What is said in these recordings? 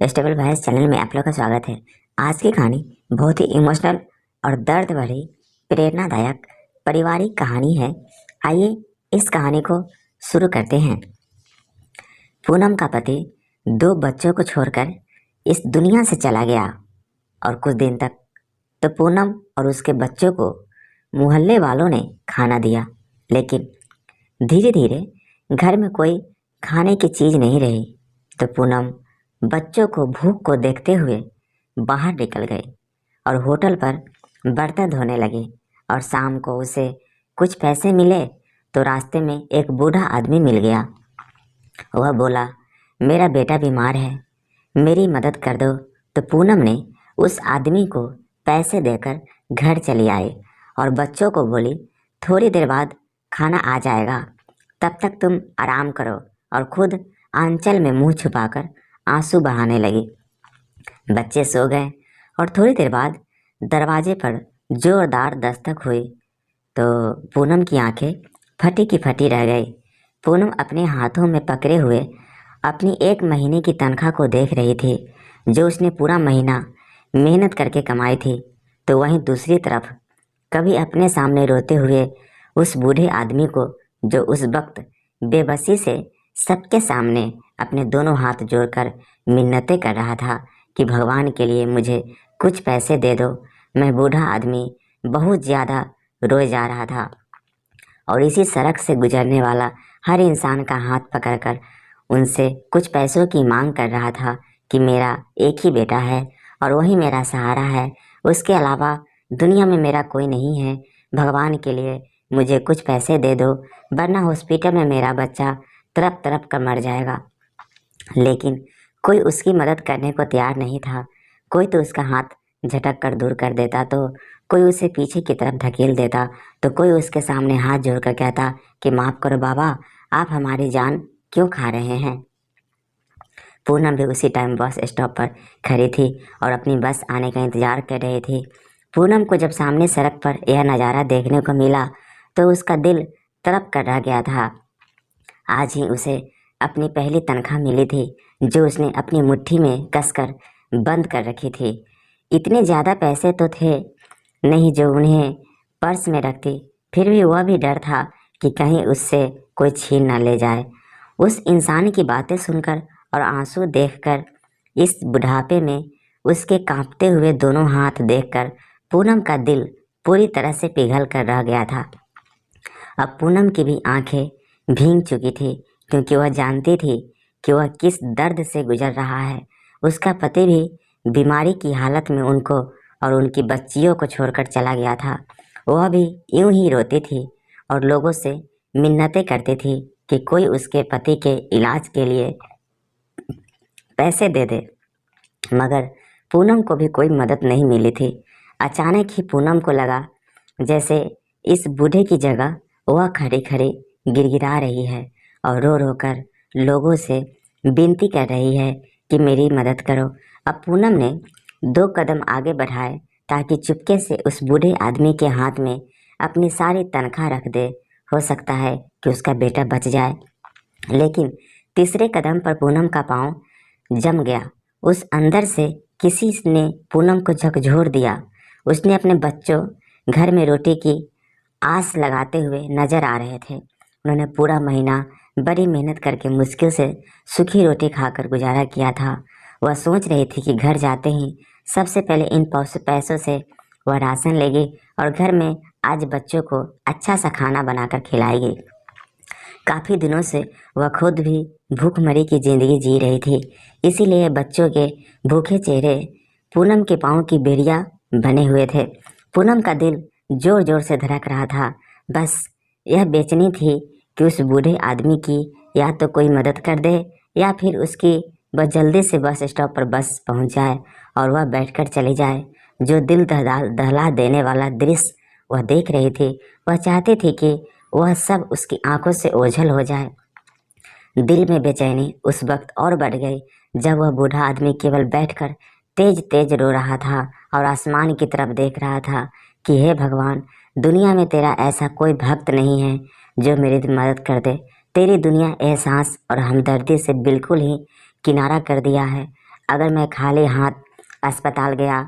Stable voice channel में आप लोग का स्वागत है। आज की कहानी बहुत ही इमोशनल और दर्द भरी प्रेरणादायक पारिवारिक कहानी है। आइए इस कहानी को शुरू करते हैं। पूनम का पति 2 बच्चों को छोड़कर इस दुनिया से चला गया और कुछ दिन तक तो पूनम और उसके बच्चों को मोहल्ले वालों ने खाना दिया, लेकिन धीरे धीरे घर में कोई खाने की चीज़ नहीं रही। तो पूनम बच्चों को भूख को देखते हुए बाहर निकल गए और होटल पर बर्तन धोने लगे। और शाम को उसे कुछ पैसे मिले तो रास्ते में एक बूढ़ा आदमी मिल गया। वह बोला, मेरा बेटा बीमार है, मेरी मदद कर दो। तो पूनम ने उस आदमी को पैसे देकर घर चली आई और बच्चों को बोली, थोड़ी देर बाद खाना आ जाएगा, तब तक तुम आराम करो। और खुद आंचल में मुंह छुपाकर आंसू बहाने लगी। बच्चे सो गए और थोड़ी देर बाद दरवाजे पर जोरदार दस्तक हुई तो पूनम की आंखें फटी की फटी रह गई। पूनम अपने हाथों में पकड़े हुए अपनी 1 महीने की तनख्वाह को देख रही थी, जो उसने पूरा महीना मेहनत करके कमाई थी। तो वहीं दूसरी तरफ कभी अपने सामने रोते हुए उस बूढ़े आदमी को, जो उस वक्त बेबसी से सबके सामने अपने दोनों हाथ जोड़कर मिन्नतें कर रहा था कि भगवान के लिए मुझे कुछ पैसे दे दो। मैं बूढ़ा आदमी बहुत ज़्यादा रोए जा रहा था और इसी सड़क से गुजरने वाला हर इंसान का हाथ पकड़कर उनसे कुछ पैसों की मांग कर रहा था कि मेरा एक ही बेटा है और वही मेरा सहारा है, उसके अलावा दुनिया में मेरा कोई नहीं है। भगवान के लिए मुझे कुछ पैसे दे दो, वरना हॉस्पिटल में मेरा बच्चा तड़प तड़प कर मर जाएगा। लेकिन कोई उसकी मदद करने को तैयार नहीं था। कोई तो उसका हाथ झटक कर दूर कर देता, तो कोई उसे पीछे की तरफ धकेल देता, तो कोई उसके सामने हाथ जोड़कर कहता कि माफ़ करो बाबा, आप हमारी जान क्यों खा रहे हैं। पूनम भी उसी टाइम बस स्टॉप पर खड़ी थी और अपनी बस आने का इंतज़ार कर रही थी। पूनम को जब सामने सड़क पर यह नज़ारा देखने को मिला तो उसका दिल तड़प कर रह गया था। आज ही उसे अपनी पहली तनख्वाह मिली थी, जो उसने अपनी मुट्ठी में कसकर बंद कर रखी थी। इतने ज़्यादा पैसे तो थे नहीं जो उन्हें पर्स में रखती, फिर भी वह भी डर था कि कहीं उससे कोई छीन न ले जाए। उस इंसान की बातें सुनकर और आंसू देखकर, इस बुढ़ापे में उसके कांपते हुए दोनों हाथ देखकर पूनम का दिल पूरी तरह से पिघल कर रह गया था। अब पूनम की भी आंखें भीग चुकी थी, क्योंकि वह जानती थी कि वह किस दर्द से गुजर रहा है। उसका पति भी बीमारी की हालत में उनको और उनकी बच्चियों को छोड़कर चला गया था। वह भी यूं ही रोती थी और लोगों से मिन्नतें करती थी कि कोई उसके पति के इलाज के लिए पैसे दे दे, मगर पूनम को भी कोई मदद नहीं मिली थी। अचानक ही पूनम को लगा जैसे इस बूढ़े की जगह वह खड़ी खड़ी गिड़गिड़ा रही है और रो रो कर लोगों से विनती कर रही है कि मेरी मदद करो। अब पूनम ने 2 कदम आगे बढ़ाए ताकि चुपके से उस बूढ़े आदमी के हाथ में अपनी सारी तनख्वाह रख दे। हो सकता है कि उसका बेटा बच जाए। लेकिन तीसरे कदम पर पूनम का पाँव जम गया। उस अंदर से किसी ने पूनम को झकझोर दिया। उसने अपने बच्चों घर में रोटी की आस लगाते हुए नजर आ रहे थे। उन्होंने पूरा महीना बड़ी मेहनत करके मुश्किल से सूखी रोटी खाकर गुजारा किया था। वह सोच रही थी कि घर जाते ही सबसे पहले इन पैसों से वह राशन लेगी और घर में आज बच्चों को अच्छा सा खाना बनाकर खिलाएगी। काफ़ी दिनों से वह खुद भी भूखमरी की ज़िंदगी जी रही थी, इसीलिए बच्चों के भूखे चेहरे पूनम के पाँव की बेड़ियाँ बने हुए थे। पूनम का दिल जोर जोर से धड़क रहा था। बस यह बेचैनी थी कि उस बूढ़े आदमी की या तो कोई मदद कर दे या फिर उसकी बस जल्दी से बस स्टॉप पर बस पहुंच जाए और वह बैठकर चली जाए। जो दिल दहला देने वाला दृश्य वह देख रही थी, वह चाहती थी कि वह सब उसकी आंखों से ओझल हो जाए। दिल में बेचैनी उस वक्त और बढ़ गई जब वह बूढ़ा आदमी केवल बैठकर तेज तेज रो रहा था और आसमान की तरफ देख रहा था कि हे भगवान, दुनिया में तेरा ऐसा कोई भक्त नहीं है जो मेरी मदद कर दे। तेरी दुनिया एहसास और हमदर्दी से बिल्कुल ही किनारा कर दिया है। अगर मैं खाली हाथ अस्पताल गया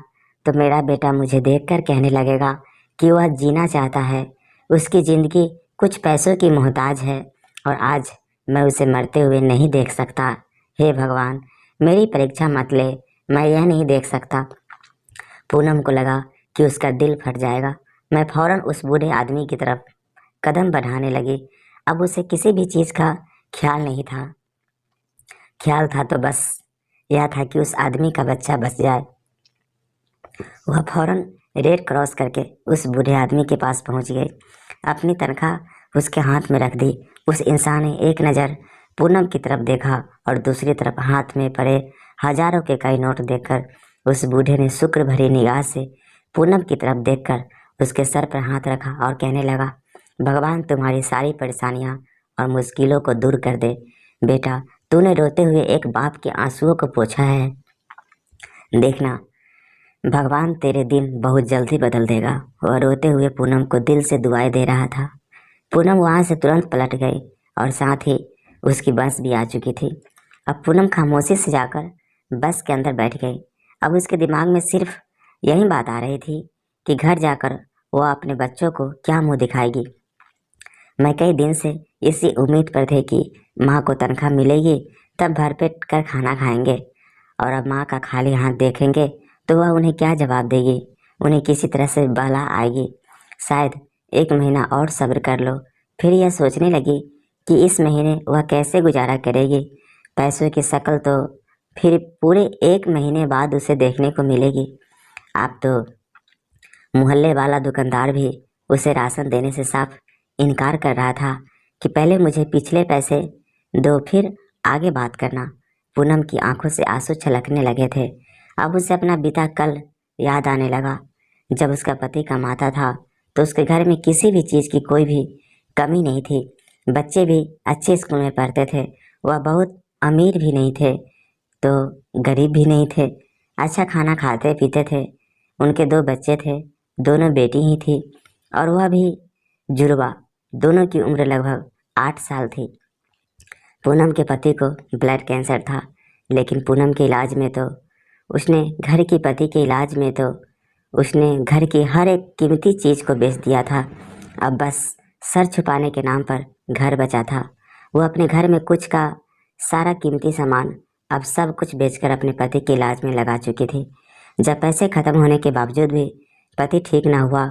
तो मेरा बेटा मुझे देखकर कहने लगेगा कि वह जीना चाहता है, उसकी ज़िंदगी कुछ पैसों की मोहताज है और आज मैं उसे मरते हुए नहीं देख सकता। हे भगवान, मेरी परीक्षा मत ले, मैं यह नहीं देख सकता। पूनम को लगा कि उसका दिल फट जाएगा। मैं फौरन उस बूढ़े आदमी की तरफ कदम बढ़ाने लगी। अब उसे किसी भी चीज़ का ख्याल नहीं था। ख्याल था तो बस यह था कि उस आदमी का बच्चा बच जाए। वह फौरन रेड क्रॉस करके उस बूढ़े आदमी के पास पहुंच गई, अपनी तनख्वाह उसके हाथ में रख दी। उस इंसान ने एक नज़र पूनम की तरफ देखा और दूसरी तरफ हाथ में पड़े हजारों के कई नोट देखकर उस बूढ़े ने शुक्र भरी निगाह से पूनम की तरफ देखकर उसके सर पर हाथ रखा और कहने लगा, भगवान तुम्हारी सारी परेशानियां और मुश्किलों को दूर कर दे। बेटा, तूने रोते हुए एक बाप के आंसुओं को पोंछा है। देखना, भगवान तेरे दिन बहुत जल्दी बदल देगा। वह रोते हुए पूनम को दिल से दुआएं दे रहा था। पूनम वहाँ से तुरंत पलट गई और साथ ही उसकी बस भी आ चुकी थी। अब पूनम खामोशी से जाकर बस के अंदर बैठ गई। अब उसके दिमाग में सिर्फ यही बात आ रही थी कि घर जाकर वह अपने बच्चों को क्या मुंह दिखाएगी। मैं कई दिन से इसी उम्मीद पर थे कि माँ को तनख्वाह मिलेगी तब भरपेट कर खाना खाएंगे, और अब माँ का खाली हाथ देखेंगे तो वह उन्हें क्या जवाब देगी। उन्हें किसी तरह से बला आएगी। शायद 1 महीना और सब्र कर लो। फिर यह सोचने लगी कि इस महीने वह कैसे गुजारा करेगी। पैसों की शक्ल तो फिर पूरे 1 महीने बाद उसे देखने को मिलेगी। अब तो मोहल्ले वाला दुकानदार भी उसे राशन देने से साफ इनकार कर रहा था कि पहले मुझे पिछले पैसे दो, फिर आगे बात करना। पूनम की आंखों से आंसू छलकने लगे थे। अब उसे अपना बीता कल याद आने लगा। जब उसका पति कमाता था तो उसके घर में किसी भी चीज़ की कोई भी कमी नहीं थी। बच्चे भी अच्छे स्कूल में पढ़ते थे। वह बहुत अमीर भी नहीं थे तो गरीब भी नहीं थे। अच्छा खाना खाते पीते थे। उनके 2 बच्चे थे, दोनों बेटी ही थी और वह भी जुड़वा। दोनों की उम्र लगभग 8 साल थी। पूनम के पति को ब्लड कैंसर था, लेकिन पूनम के इलाज में तो उसने घर की पति के इलाज में तो उसने घर की हर एक कीमती चीज़ को बेच दिया था। अब बस सर छुपाने के नाम पर घर बचा था। वो अपने घर में कुछ का सारा कीमती सामान अब सब कुछ बेचकर अपने पति के इलाज में लगा चुकी थी। जब पैसे ख़त्म होने के बावजूद भी पति ठीक ना हुआ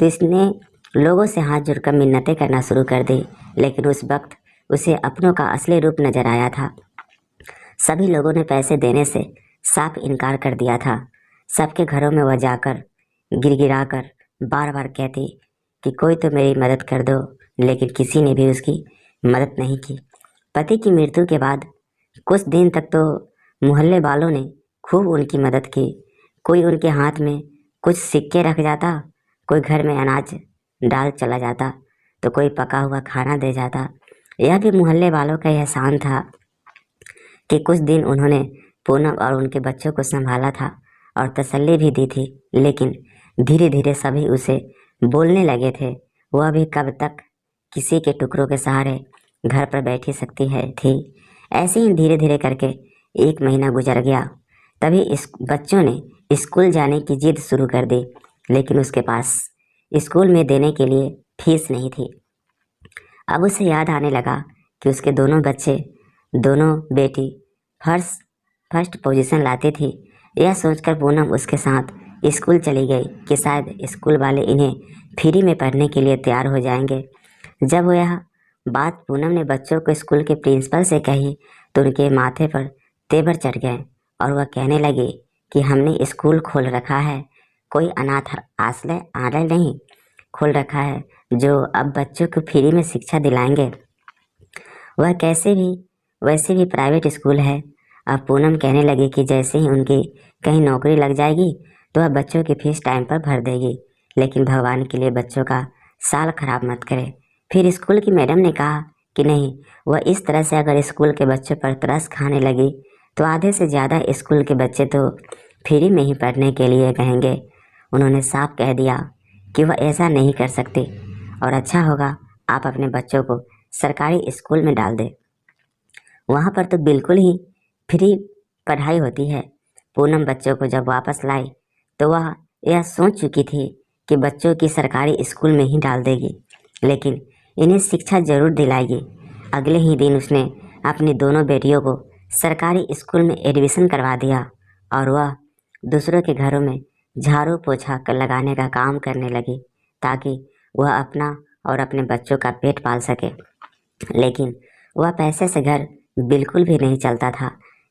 तो इसने लोगों से हाथ जोड़कर मिन्नतें करना शुरू कर दी, लेकिन उस वक्त उसे अपनों का असली रूप नजर आया था। सभी लोगों ने पैसे देने से साफ इनकार कर दिया था। सबके घरों में वह जाकर गिड़गिड़ा कर बार बार कहती कि कोई तो मेरी मदद कर दो, लेकिन किसी ने भी उसकी मदद नहीं की। पति की मृत्यु के बाद कुछ दिन तक तो मोहल्ले वालों ने खूब उनकी मदद की। कोई उनके हाथ में कुछ सिक्के रख जाता, कोई घर में अनाज डाल चला जाता, तो कोई पका हुआ खाना दे जाता। यह भी मोहल्ले वालों का एहसान था कि कुछ दिन उन्होंने पूनम और उनके बच्चों को संभाला था और तसल्ली भी दी थी। लेकिन धीरे धीरे सभी उसे बोलने लगे थे, वह भी कब तक किसी के टुकड़ों के सहारे घर पर बैठी सकती है थी। ऐसे ही धीरे धीरे करके 1 महीना गुजर गया। तभी इस बच्चों ने स्कूल जाने की जिद शुरू कर दी, लेकिन उसके पास स्कूल में देने के लिए फीस नहीं थी। अब उसे याद आने लगा कि उसके दोनों बच्चे, दोनों बेटी फर्स्ट पोजीशन लाती थी। यह सोचकर पूनम उसके साथ स्कूल चली गई कि शायद स्कूल वाले इन्हें फ्री में पढ़ने के लिए तैयार हो जाएंगे। जब वो यह बात पूनम ने बच्चों को स्कूल के प्रिंसिपल से कही तो उनके माथे पर तेवर चढ़ गए और वह कहने लगे कि हमने स्कूल खोल रखा है, कोई अनाथ आश्रय नहीं खोल रखा है जो अब बच्चों को फ्री में शिक्षा दिलाएंगे। वह वैसे भी प्राइवेट स्कूल है। अब पूनम कहने लगी कि जैसे ही उनकी कहीं नौकरी लग जाएगी तो वह बच्चों की फीस टाइम पर भर देगी, लेकिन भगवान के लिए बच्चों का साल खराब मत करे। फिर स्कूल की मैडम ने कहा कि नहीं, वह इस तरह से अगर स्कूल के बच्चों पर तरस खाने लगी तो आधे से ज़्यादा स्कूल के बच्चे तो फ्री में ही पढ़ने के लिए कहेंगे। उन्होंने साफ कह दिया कि वह ऐसा नहीं कर सकती और अच्छा होगा आप अपने बच्चों को सरकारी स्कूल में डाल दें। वहाँ पर तो बिल्कुल ही फ्री पढ़ाई होती है पूनम बच्चों को जब वापस लाई तो वह यह सोच चुकी थी कि बच्चों की सरकारी स्कूल में ही डाल देगी, लेकिन इन्हें शिक्षा जरूर दिलाएगी। अगले ही दिन उसने अपनी दोनों बेटियों को सरकारी स्कूल में एडमिशन करवा दिया और वह दूसरों के घरों में झाड़ू पोछा कर लगाने का काम करने लगी ताकि वह अपना और अपने बच्चों का पेट पाल सके। लेकिन वह पैसे से घर बिल्कुल भी नहीं चलता था।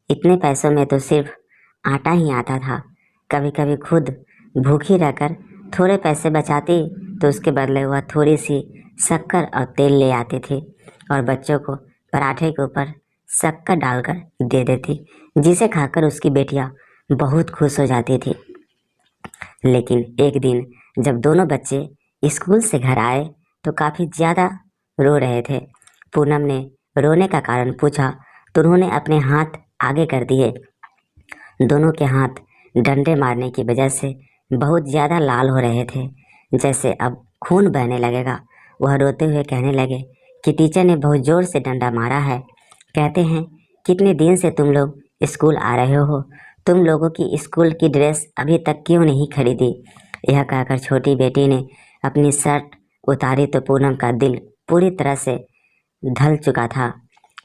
इतने पैसों में तो सिर्फ आटा ही आता था। कभी कभी खुद भूखी रहकर थोड़े पैसे बचाती तो उसके बदले वह थोड़ी सी शक्कर और तेल ले आती थी और बच्चों को पराठे के ऊपर शक्कर डालकर दे देती, जिसे खाकर उसकी बेटियां बहुत खुश हो जाती थी। लेकिन एक दिन जब दोनों बच्चे स्कूल से घर आए तो काफ़ी ज़्यादा रो रहे थे। पूनम ने रोने का कारण पूछा तो उन्होंने अपने हाथ आगे कर दिए। दोनों के हाथ डंडे मारने की वजह से बहुत ज़्यादा लाल हो रहे थे, जैसे अब खून बहने लगेगा। वह रोते हुए कहने लगे कि टीचर ने बहुत ज़ोर से डंडा मारा है। कहते हैं कितने दिन से तुम लोग स्कूल आ रहे हो, तुम लोगों की स्कूल की ड्रेस अभी तक क्यों नहीं खरीदी। यह कहकर छोटी बेटी ने अपनी शर्ट उतारी तो पूनम का दिल पूरी तरह से ढल चुका था।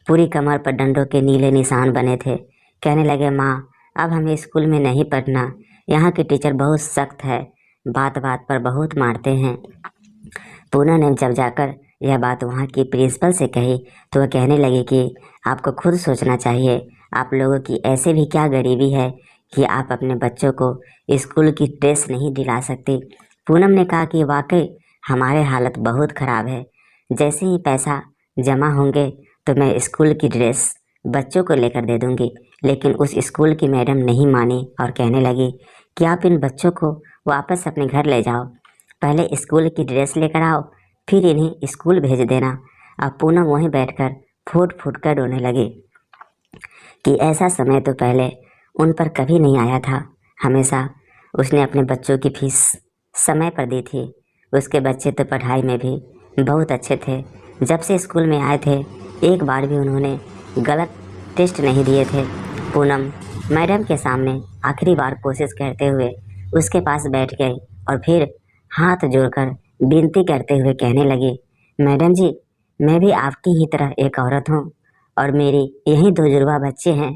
पूरी कमर पर डंडों के नीले निशान बने थे। कहने लगे, माँ अब हमें स्कूल में नहीं पढ़ना, यहाँ की टीचर बहुत सख्त है, बात बात पर बहुत मारते हैं। पूनम ने जब जाकर यह बात वहाँ की प्रिंसिपल से कही तो वह कहने लगी कि आपको खुद सोचना चाहिए, आप लोगों की ऐसे भी क्या गरीबी है कि आप अपने बच्चों को स्कूल की ड्रेस नहीं दिला सकते। पूनम ने कहा कि वाकई हमारे हालत बहुत ख़राब है, जैसे ही पैसा जमा होंगे तो मैं स्कूल की ड्रेस बच्चों को लेकर दे दूँगी। लेकिन उस स्कूल की मैडम नहीं मानी और कहने लगी कि आप इन बच्चों को वापस अपने घर ले जाओ, पहले स्कूल की ड्रेस लेकर आओ, फिर इन्हें स्कूल भेज देना। अब पूनम वहीं बैठकर फूट फूट कर रोने लगी कि ऐसा समय तो पहले उन पर कभी नहीं आया था। हमेशा उसने अपने बच्चों की फीस समय पर दी थी। उसके बच्चे तो पढ़ाई में भी बहुत अच्छे थे। जब से स्कूल में आए थे एक बार भी उन्होंने गलत टेस्ट नहीं दिए थे। पूनम मैडम के सामने आखिरी बार कोशिश करते हुए उसके पास बैठ गई और फिर हाथ जोड़कर विनती करते हुए कहने लगी, मैडम जी मैं भी आपकी ही तरह एक औरत हूँ और मेरी यही दो जुड़वा बच्चे हैं।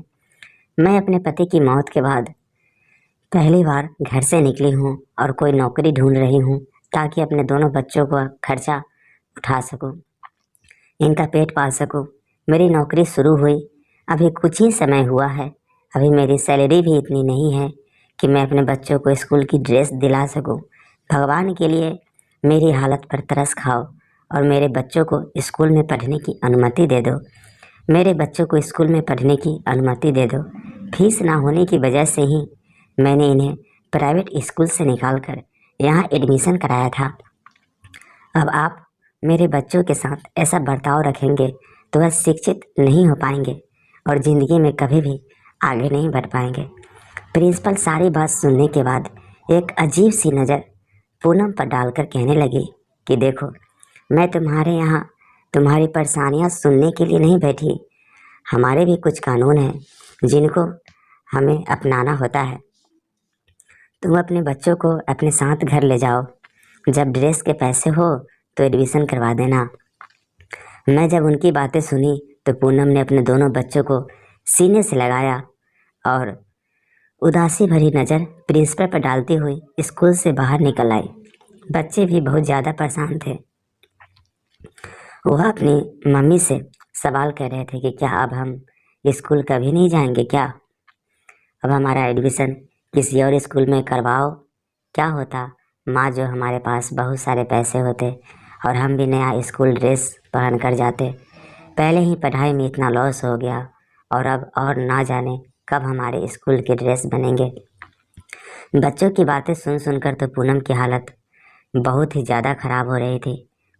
मैं अपने पति की मौत के बाद पहली बार घर से निकली हूँ और कोई नौकरी ढूंढ रही हूँ ताकि अपने दोनों बच्चों का खर्चा उठा सकूँ, इनका पेट पाल सकूँ। मेरी नौकरी शुरू हुई अभी कुछ ही समय हुआ है, अभी मेरी सैलरी भी इतनी नहीं है कि मैं अपने बच्चों को स्कूल की ड्रेस दिला सकूं। भगवान के लिए मेरी हालत पर तरस खाओ और मेरे बच्चों को स्कूल में पढ़ने की अनुमति दे दो। मेरे बच्चों को स्कूल में पढ़ने की अनुमति दे दो। फीस ना होने की वजह से ही मैंने इन्हें प्राइवेट स्कूल से निकाल कर यहाँ एडमिशन कराया था। अब आप मेरे बच्चों के साथ ऐसा बर्ताव रखेंगे तो वह शिक्षित नहीं हो पाएंगे और ज़िंदगी में कभी भी आगे नहीं बढ़ पाएंगे। प्रिंसिपल सारी बात सुनने के बाद एक अजीब सी नज़र पूनम पर डालकर कहने लगी कि देखो मैं तुम्हारे यहाँ तुम्हारी परेशानियाँ सुनने के लिए नहीं बैठी। हमारे भी कुछ कानून हैं जिनको हमें अपनाना होता है। तुम अपने बच्चों को अपने साथ घर ले जाओ, जब ड्रेस के पैसे हो तो एडमिशन करवा देना। मैं जब उनकी बातें सुनी तो पूनम ने अपने दोनों बच्चों को सीने से लगाया और उदासी भरी नज़र प्रिंसिपल पर डालती हुई स्कूल से बाहर निकल आई। बच्चे भी बहुत ज़्यादा परेशान थे। वह अपनी मम्मी से सवाल कर रहे थे कि क्या अब हम स्कूल कभी नहीं जाएंगे, क्या अब हमारा एडमिशन किसी और स्कूल में करवाओ। क्या होता माँ जो हमारे पास बहुत सारे पैसे होते और हम भी नया स्कूल ड्रेस पहन कर जाते। पहले ही पढ़ाई में इतना लॉस हो गया और अब और ना जाने कब हमारे स्कूल के ड्रेस बनेंगे। बच्चों की बातें सुन सुनकर तो पूनम की हालत बहुत ही ज़्यादा ख़राब हो रही थी।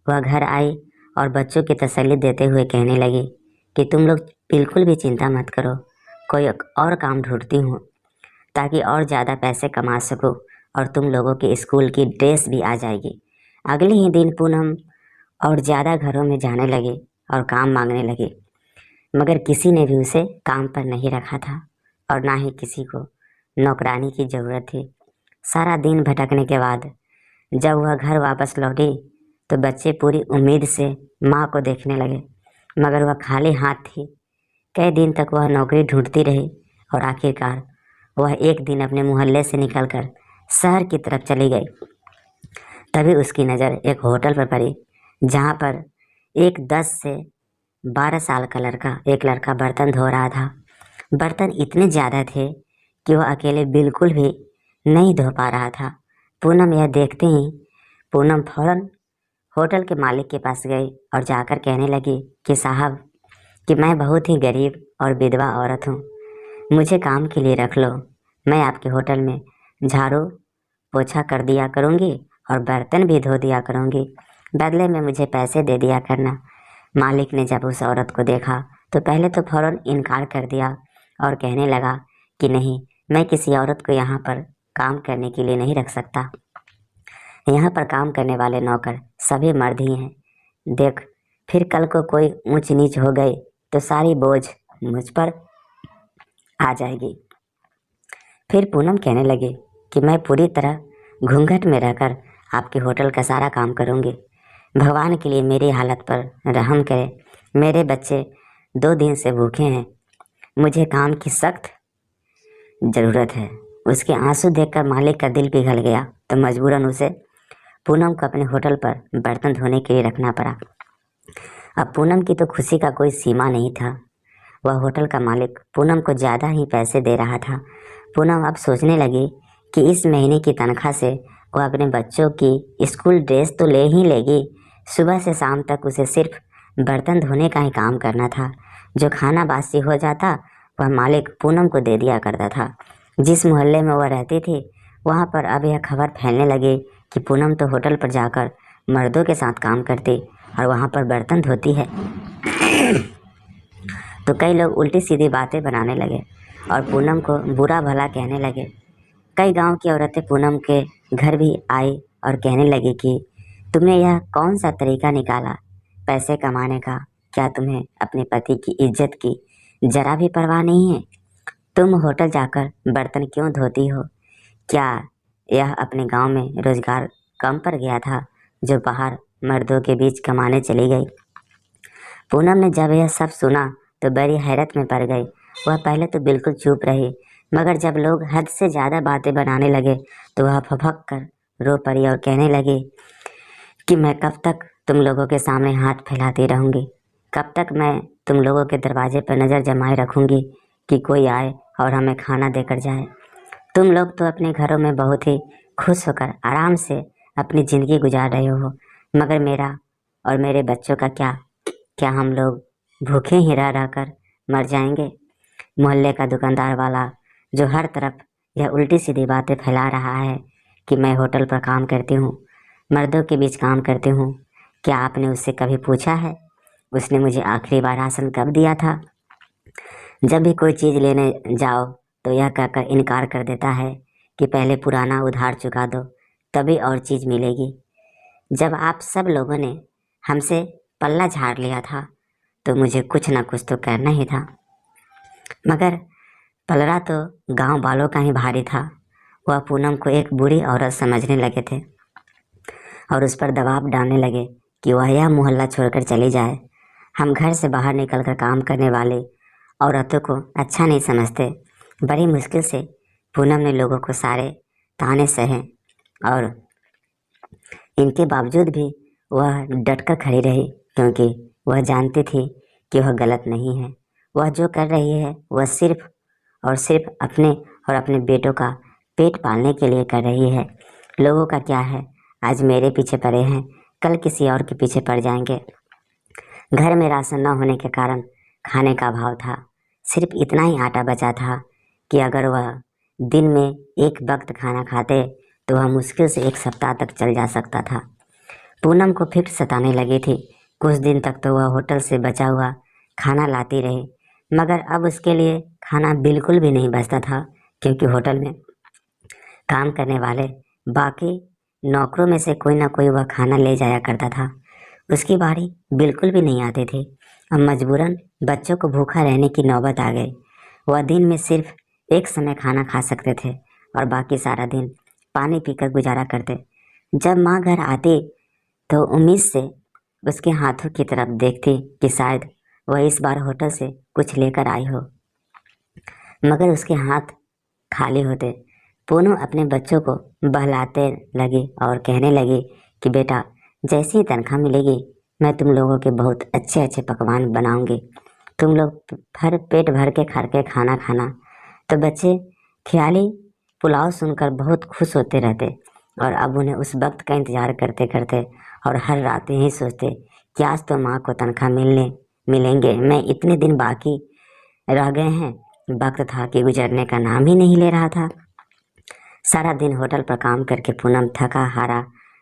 वह घर आई और बच्चों की तसल्ली देते हुए कहने लगी कि तुम लोग बिल्कुल भी चिंता मत करो, कोई और काम ढूंढती हूँ ताकि और ज़्यादा पैसे कमा सकूँ और तुम लोगों के स्कूल की ड्रेस भी आ जाएगी। अगले ही दिन पूनम और ज़्यादा घरों में जाने लगी और काम मांगने लगी, मगर किसी ने भी उसे काम पर नहीं रखा था और ना ही किसी को नौकरानी की ज़रूरत थी। सारा दिन भटकने के बाद जब वह घर वापस लौटी तो बच्चे पूरी उम्मीद से माँ को देखने लगे, मगर वह खाली हाथ थी। कई दिन तक वह नौकरी ढूंढती रही और आखिरकार वह एक दिन अपने मोहल्ले से निकलकर शहर की तरफ चली गई। तभी उसकी नज़र एक होटल पर पड़ी, जहाँ पर एक 10 से 12 साल का एक लड़का बर्तन धो रहा था। बर्तन इतने ज़्यादा थे कि वह अकेले बिल्कुल भी नहीं धो पा रहा था। पूनम यह देखते ही पूनम फौरन होटल के मालिक के पास गई और जाकर कहने लगी कि साहब, कि मैं बहुत ही गरीब और विधवा औरत हूँ, मुझे काम के लिए रख लो। मैं आपके होटल में झाड़ू पोछा कर दिया करूँगी और बर्तन भी धो दिया करूँगी, बदले में मुझे पैसे दे दिया करना। मालिक ने जब उस औरत को देखा तो पहले तो फौरन इनकार कर दिया और कहने लगा कि नहीं, मैं किसी औरत को यहाँ पर काम करने के लिए नहीं रख सकता। यहाँ पर काम करने वाले नौकर सभी मर्द ही हैं। देख, फिर कल को कोई ऊंच नीच हो गई तो सारी बोझ मुझ पर आ जाएगी। फिर पूनम कहने लगी कि मैं पूरी तरह घूंघट में रहकर आपके होटल का सारा काम करूँगी। भगवान के लिए मेरी हालत पर रहम करें। मेरे बच्चे 2 दिन से भूखे हैं, मुझे काम की सख्त ज़रूरत है। उसके आंसू देखकर मालिक का दिल पिघल गया तो मजबूरन उसे पूनम को अपने होटल पर बर्तन धोने के लिए रखना पड़ा। अब पूनम की तो खुशी का कोई सीमा नहीं था। वह होटल का मालिक पूनम को ज़्यादा ही पैसे दे रहा था। पूनम अब सोचने लगी कि इस महीने की तनख्वाह से वह अपने बच्चों की स्कूल ड्रेस तो ले ही लेगी। सुबह से शाम तक उसे सिर्फ बर्तन धोने का ही काम करना था। जो खाना बासी हो जाता वह मालिक पूनम को दे दिया करता था। जिस मोहल्ले में वह रहती थी वहाँ पर अब यह खबर फैलने लगी कि पूनम तो होटल पर जाकर मर्दों के साथ काम करती और वहाँ पर बर्तन धोती है। तो कई लोग उल्टी सीधी बातें बनाने लगे और पूनम को बुरा भला कहने लगे। कई गांव की औरतें पूनम के घर भी आई और कहने लगी कि तुमने यह कौन सा तरीका निकाला पैसे कमाने का? क्या तुम्हें अपने पति की इज्जत की जरा भी परवाह नहीं है? तुम होटल जाकर बर्तन क्यों धोती हो? क्या यह अपने गांव में रोजगार कम पड़ गया था जो बाहर मर्दों के बीच कमाने चली गई? पूनम ने जब यह सब सुना तो बड़ी हैरत में पड़ गई। वह पहले तो बिल्कुल चुप रही, मगर जब लोग हद से ज़्यादा बातें बनाने लगे तो वह फपक कर रो पड़ी और कहने लगी कि मैं कब तक तुम लोगों के सामने हाथ फैलाती रहूँगी? कब तक मैं तुम लोगों के दरवाजे पर नज़र जमाए रखूँगी कि कोई आए और हमें खाना देकर जाए? तुम लोग तो अपने घरों में बहुत ही खुश होकर आराम से अपनी ज़िंदगी गुजार रहे हो, मगर मेरा और मेरे बच्चों का क्या? क्या हम लोग भूखे ही रह रह कर मर जाएंगे? मोहल्ले का दुकानदार वाला जो हर तरफ यह उल्टी सीधी बातें फैला रहा है कि मैं होटल पर काम करती हूँ, मर्दों के बीच काम करती हूँ, क्या आपने उससे कभी पूछा है उसने मुझे आखिरी बार राशन कब दिया था? जब भी कोई चीज़ लेने जाओ तो यह कहकर इनकार कर देता है कि पहले पुराना उधार चुका दो तभी और चीज़ मिलेगी। जब आप सब लोगों ने हमसे पल्ला झाड़ लिया था तो मुझे कुछ ना कुछ तो करना ही था, मगर पलड़ा तो गांव वालों का ही भारी था। वह पूनम को एक बुरी औरत समझने लगे थे और उस पर दबाव डालने लगे कि वह यह मोहल्ला छोड़कर चली जाए। हम घर से बाहर निकलकर काम करने वाले औरतों को अच्छा नहीं समझते। बड़ी मुश्किल से पूनम ने लोगों को सारे ताने सहे और इनके बावजूद भी वह डटकर खड़ी रही, क्योंकि वह जानती थी कि वह गलत नहीं है। वह जो कर रही है वह सिर्फ और सिर्फ अपने और अपने बेटों का पेट पालने के लिए कर रही है। लोगों का क्या है, आज मेरे पीछे पड़े हैं, कल किसी और के पीछे पड़ जाएंगे। घर में राशन न होने के कारण खाने का अभाव था। सिर्फ इतना ही आटा बचा था कि अगर वह दिन में एक वक्त खाना खाते तो वह मुश्किल से 1 सप्ताह तक चल जा सकता था। पूनम को फिक्र सताने लगी थी। कुछ दिन तक तो वह होटल से बचा हुआ खाना लाती रही, मगर अब उसके लिए खाना बिल्कुल भी नहीं बचता था, क्योंकि होटल में काम करने वाले बाकी नौकरों में से कोई ना कोई वह खाना ले जाया करता था। उसकी बारी बिल्कुल भी नहीं आती थी। अब मजबूरन बच्चों को भूखा रहने की नौबत आ गई। वह दिन में सिर्फ एक समय खाना खा सकते थे और बाकी सारा दिन पानी पीकर गुजारा करते। जब माँ घर आती तो उम्मीद से उसके हाथों की तरफ देखती कि शायद वह इस बार होटल से कुछ लेकर आई हो, मगर उसके हाथ खाली होते। पूनम अपने बच्चों को बहलाते लगी और कहने लगी कि बेटा, जैसी ही तनख्वाह मिलेगी मैं तुम लोगों के बहुत अच्छे अच्छे पकवान बनाऊंगी, तुम लोग भर पेट भर के खाना खाना। तो बच्चे ख्याली पुलाव सुनकर बहुत खुश होते रहते और अब उन्हें उस वक्त का इंतज़ार करते करते और हर रात यही सोचते कि आज तो माँ को तनख्वाह मिलेंगे, मैं इतने दिन बाकी रह गए हैं। वक्त था कि गुजरने का नाम ही नहीं ले रहा था। सारा दिन होटल पर काम करके पूनम थका हारा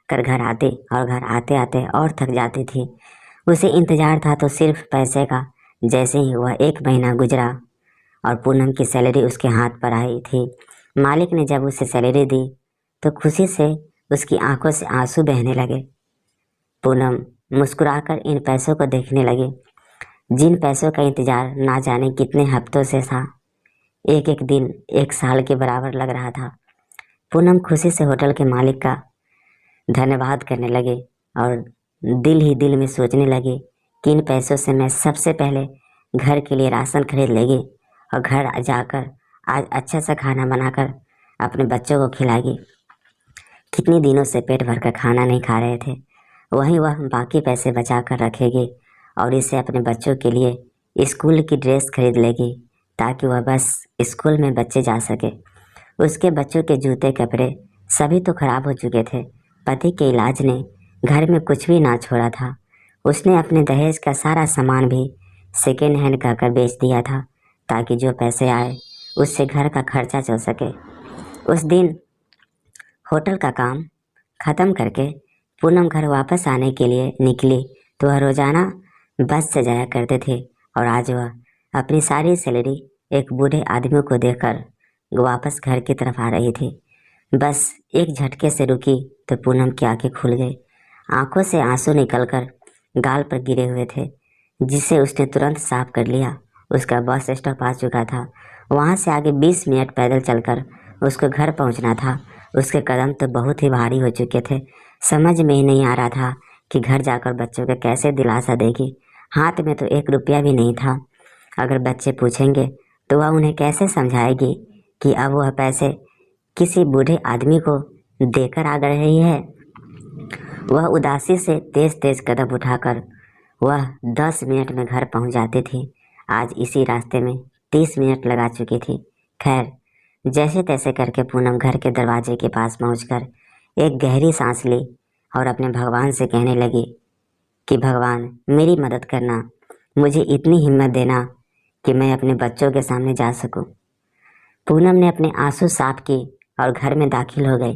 कर घर आती और घर आते आते और थक जाती थी। उसे इंतज़ार था तो सिर्फ पैसे का। जैसे ही वह 1 महीना गुजरा और पूनम की सैलरी उसके हाथ पर आई थी, मालिक ने जब उसे सैलरी दी तो खुशी से उसकी आंखों से आंसू बहने लगे। पूनम मुस्कुराकर इन पैसों को देखने लगी, जिन पैसों का इंतजार ना जाने कितने हफ्तों से था। एक एक दिन 1 साल के बराबर लग रहा था। पूनम खुशी से होटल के मालिक का धन्यवाद करने लगे और दिल ही दिल में सोचने लगे कि इन पैसों से मैं सबसे पहले घर के लिए राशन खरीद लेगी और घर जाकर आज अच्छा सा खाना बनाकर अपने बच्चों को खिलाएगी। कितने दिनों से पेट भरकर खाना नहीं खा रहे थे, वहीं वह बाकी पैसे बचा कर रखेगी और इसे अपने बच्चों के लिए स्कूल की ड्रेस खरीद लेगी ताकि वह बस स्कूल में बच्चे जा सके। उसके बच्चों के जूते कपड़े सभी तो खराब हो चुके थे। पति के इलाज ने घर में कुछ भी ना छोड़ा था। उसने अपने दहेज का सारा सामान भी सेकेंड हैंड कहकर बेच दिया था ताकि जो पैसे आए उससे घर का खर्चा चल सके। उस दिन होटल का काम ख़त्म करके पूनम घर वापस आने के लिए निकली तो वह रोज़ाना बस से जाया करते थे और आज वह अपनी सारी सैलरी एक बूढ़े आदमी को देकर वापस घर की तरफ आ रही थी। बस एक झटके से रुकी तो पूनम की आंखें खुल गई। आंखों से आंसू निकलकर गाल पर गिरे हुए थे, जिसे उसने तुरंत साफ कर लिया। उसका बस स्टॉप आ चुका था। वहाँ से आगे 20 मिनट पैदल चलकर उसको घर पहुँचना था। उसके कदम तो बहुत ही भारी हो चुके थे। समझ में ही नहीं आ रहा था कि घर जाकर बच्चों को कैसे दिलासा देगी। हाथ में तो 1 रुपया भी नहीं था। अगर बच्चे पूछेंगे तो वह उन्हें कैसे समझाएगी कि अब वह पैसे किसी बूढ़े आदमी को देकर आ रही है। वह उदासी से तेज तेज कदम उठाकर वह 10 मिनट में घर पहुंच जाती थी। आज इसी रास्ते में 30 मिनट लगा चुकी थी। खैर, जैसे तैसे करके पूनम घर के दरवाजे के पास पहुंचकर एक गहरी सांस ली और अपने भगवान से कहने लगी कि भगवान, मेरी मदद करना, मुझे इतनी हिम्मत देना कि मैं अपने बच्चों के सामने जा सकूं। पूनम ने अपने आंसू साफ की और घर में दाखिल हो गई।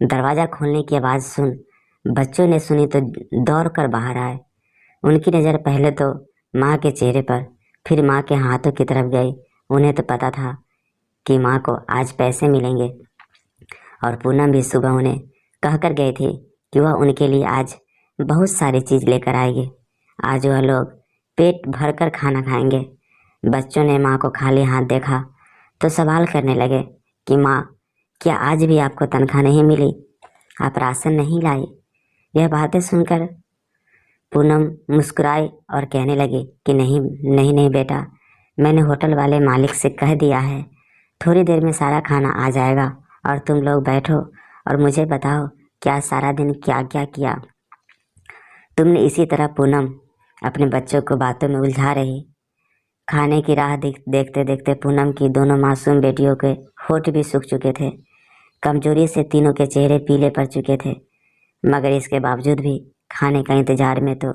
दरवाज़ा खोलने की आवाज़ सुन बच्चों ने सुनी तो दौड़ कर बाहर आए। उनकी नज़र पहले तो माँ के चेहरे पर, फिर माँ के हाथों की तरफ गई। उन्हें तो पता था कि माँ को आज पैसे मिलेंगे और पूनम भी सुबह उन्हें कहकर गई थी कि वह उनके लिए आज बहुत सारी चीज़ लेकर आएगी। आज वह लोग पेट भर कर खाना खाएंगे। बच्चों ने माँ को खाली हाथ देखा तो सवाल करने लगे कि माँ, क्या आज भी आपको तनख्वाह नहीं मिली? आप राशन नहीं लाई? यह बातें सुनकर पूनम मुस्कुराई और कहने लगी कि नहीं नहीं नहीं बेटा, मैंने होटल वाले मालिक से कह दिया है, थोड़ी देर में सारा खाना आ जाएगा और तुम लोग बैठो और मुझे बताओ क्या सारा दिन क्या क्या किया। तुमने इसी तरह पूनम अपने बच्चों को बातों में उलझा रही। खाने की राह देखते देखते पूनम की दोनों मासूम बेटियों के होठ भी सूख चुके थे। कमजोरी से तीनों के चेहरे पीले पड़ चुके थे, मगर इसके बावजूद भी खाने का इंतजार में तो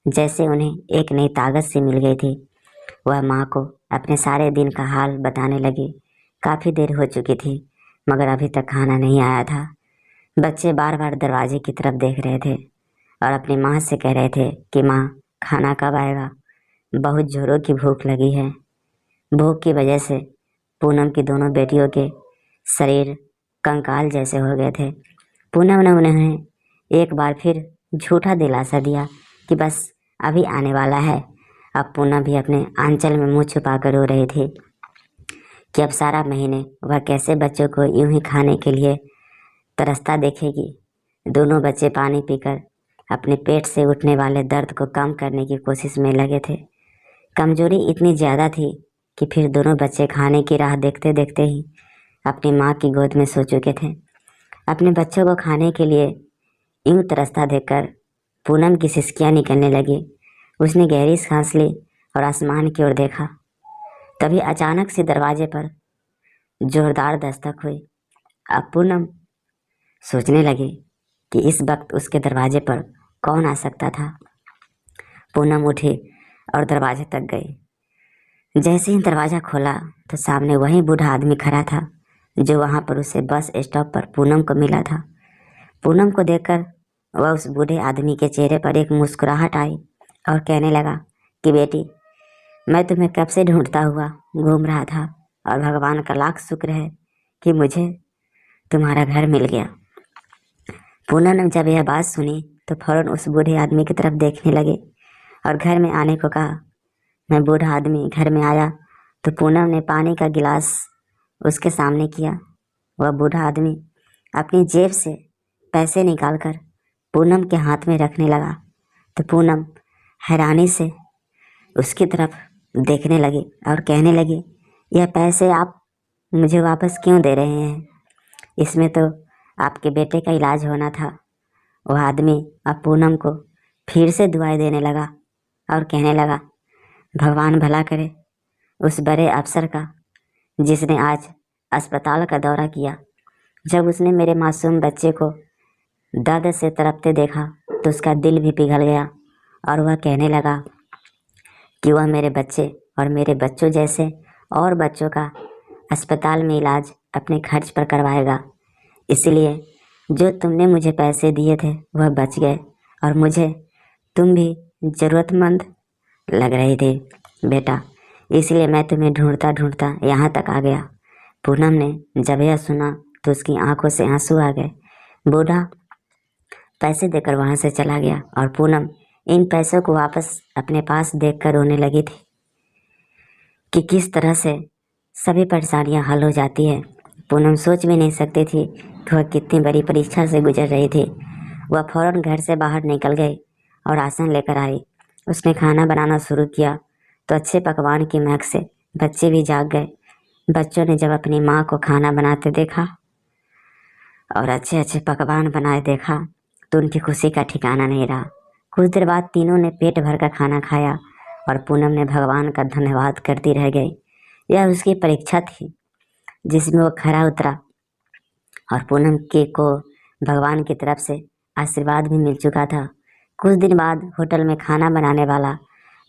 जैसे उन्हें एक नई ताकत सी मिल गई थी। वह माँ को अपने सारे दिन का हाल बताने लगी। काफ़ी देर हो चुकी थी मगर अभी तक खाना नहीं आया था। बच्चे बार बार दरवाजे की तरफ देख रहे थे और अपनी माँ से कह रहे थे कि माँ, खाना कब आएगा? बहुत जोरों की भूख लगी है। भूख की वजह से पूनम की दोनों बेटियों के शरीर कंकाल जैसे हो गए थे। पूनम ने उन्हें एक बार फिर झूठा दिलासा दिया कि बस अभी आने वाला है। अब पूनम भी अपने आंचल में मुंह छुपा कर रो रही थी। कि अब सारा महीने वह कैसे बच्चों को यूं ही खाने के लिए तरसता देखेगी। दोनों बच्चे पानी पीकर अपने पेट से उठने वाले दर्द को कम करने की कोशिश में लगे थे। कमजोरी इतनी ज़्यादा थी कि फिर दोनों बच्चे खाने की राह देखते देखते ही अपनी माँ की गोद में सो चुके थे। अपने बच्चों को खाने के लिए यूं तरसता देखकर पूनम की सिसकियाँ निकलने लगी। उसने गहरी सांस ली और आसमान की ओर देखा। तभी अचानक से दरवाजे पर जोरदार दस्तक हुई। अब पूनम सोचने लगी कि इस वक्त उसके दरवाजे पर कौन आ सकता था। पूनम उठी और दरवाजे तक गई। जैसे ही दरवाज़ा खोला तो सामने वही बूढ़ा आदमी खड़ा था जो वहाँ पर उसे बस स्टॉप पर पूनम को मिला था। पूनम को देखकर वह उस बूढ़े आदमी के चेहरे पर एक मुस्कुराहट आई और कहने लगा कि बेटी, मैं तुम्हें कब से ढूंढता हुआ घूम रहा था और भगवान का लाख शुक्र है कि मुझे तुम्हारा घर मिल गया। पूनम ने जब यह बात सुनी तो फौरन उस बूढ़े आदमी की तरफ देखने लगे और घर में आने को कहा। मैं बूढ़ा आदमी घर में आया तो पूनम ने पानी का गिलास उसके सामने किया। वह बूढ़ा आदमी अपनी जेब से पैसे निकालकर पूनम के हाथ में रखने लगा तो पूनम हैरानी से उसकी तरफ देखने लगी और कहने लगी, यह पैसे आप मुझे वापस क्यों दे रहे हैं? इसमें तो आपके बेटे का इलाज होना था। वह आदमी अब पूनम को फिर से दुआएं देने लगा और कहने लगा, भगवान भला करे उस बड़े अफसर का जिसने आज अस्पताल का दौरा किया। जब उसने मेरे मासूम बच्चे को दर्द से तड़पते देखा तो उसका दिल भी पिघल गया और वह कहने लगा कि वह मेरे बच्चे और मेरे बच्चों जैसे और बच्चों का अस्पताल में इलाज अपने खर्च पर करवाएगा। इसलिए जो तुमने मुझे पैसे दिए थे वह बच गए और मुझे तुम भी ज़रूरतमंद लग रहे थे बेटा, इसलिए मैं तुम्हें ढूंढता ढूंढता यहाँ तक आ गया। पूनम ने जब यह सुना तो उसकी आंखों से आंसू आ गए। बूढ़ा पैसे देकर वहाँ से चला गया और पूनम इन पैसों को वापस अपने पास देखकर रोने लगी थी कि किस तरह से सभी परेशानियाँ हल हो जाती है। पूनम सोच भी नहीं सकती थी कि वह कितनी बड़ी परीक्षा से गुजर रही थी। वह फौरन घर से बाहर निकल गई और आसन लेकर आई। उसने खाना बनाना शुरू किया तो अच्छे पकवान की महक से बच्चे भी जाग गए। बच्चों ने जब अपनी माँ को खाना बनाते देखा और अच्छे अच्छे पकवान बनाए देखा तो उनकी खुशी का ठिकाना नहीं रहा। कुछ देर बाद तीनों ने पेट भर कर खाना खाया और पूनम ने भगवान का धन्यवाद करती रह गई। यह उसकी परीक्षा थी जिसमें वो खरा उतरा और पूनम के को भगवान की तरफ से आशीर्वाद भी मिल चुका था। कुछ दिन बाद होटल में खाना बनाने वाला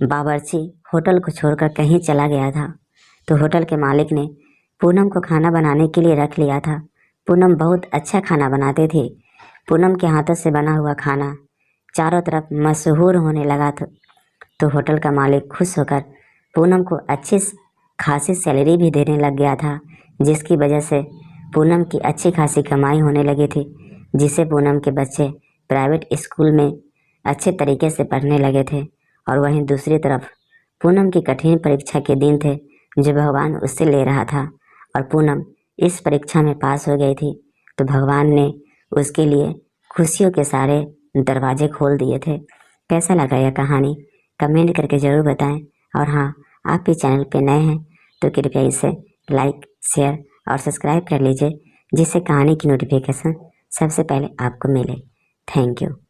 बावर्ची होटल को छोड़कर कहीं चला गया था तो होटल के मालिक ने पूनम को खाना बनाने के लिए रख लिया था। पूनम बहुत अच्छा खाना बनाते थे। पूनम के हाथों से बना हुआ खाना चारों तरफ मशहूर होने लगा था तो होटल का मालिक खुश होकर पूनम को अच्छी खासी सैलरी भी देने लग गया था, जिसकी वजह से पूनम की अच्छी खासी कमाई होने लगी थी, जिसे पूनम के बच्चे प्राइवेट स्कूल में अच्छे तरीके से पढ़ने लगे थे। और वहीं दूसरी तरफ पूनम की कठिन परीक्षा के दिन थे जो भगवान उससे ले रहा था और पूनम इस परीक्षा में पास हो गई थी तो भगवान ने उसके लिए खुशियों के सारे दरवाजे खोल दिए थे। कैसा लगा यह कहानी कमेंट करके ज़रूर बताएं और हाँ, आप भी चैनल पे नए हैं तो कृपया इसे लाइक, शेयर और सब्सक्राइब कर लीजिए जिससे कहानी की नोटिफिकेशन सबसे पहले आपको मिले। Thank you.